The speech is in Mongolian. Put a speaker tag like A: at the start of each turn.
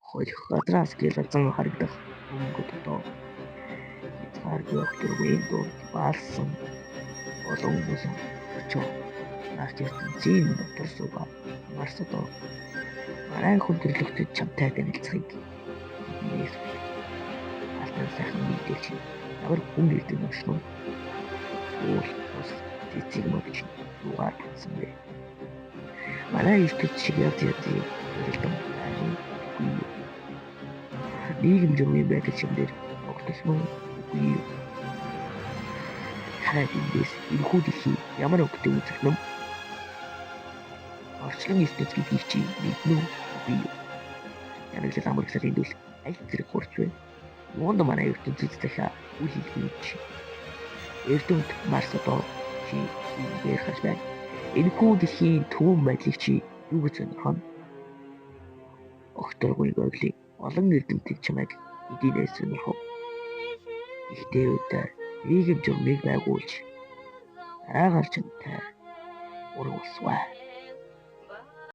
A: Хойх газраас гэлэлзэн харагдах өнгөт доо. Хязгааргүй өгтөргүй дуу баалсан олон хүмүүс очоо. Ертөнцийн дотор сууга марсдоо. Марай хүндрэлтэй чамтай танилцахыг нээс алтан сайхан мэдээлж ямар хүн гэдэг юм шүү. Уул ус цэцэг мөгч юугаар татсан бэ? Манай ертөнц шиг яаж хэлдэг юм. Нийгэм журмын байдал чимдэр огтсон үгүй юу? Хайдээс энэхүү дэлхий ямар өгдөг үзэх юм? Орчлон ертөнц гэдгийг чи мэднэ үгүй юу? Янагсал амарсал эндүүл аль зэрэг хурц вэ? Юунд манай ертөнцөд дахиа үл хэлж ертөнд марсдоо чи энэ хаш байна. Энэхүү дэлхийн түүн байдлыг чи юу гэж сонирхоно? Огторгүй бодлыг олон эрдэмтэд чамайг эдийнээс сонирхов. Ихтэй үедээ нийгэм журмыг байгуулж араагаар чамтай урагсваа.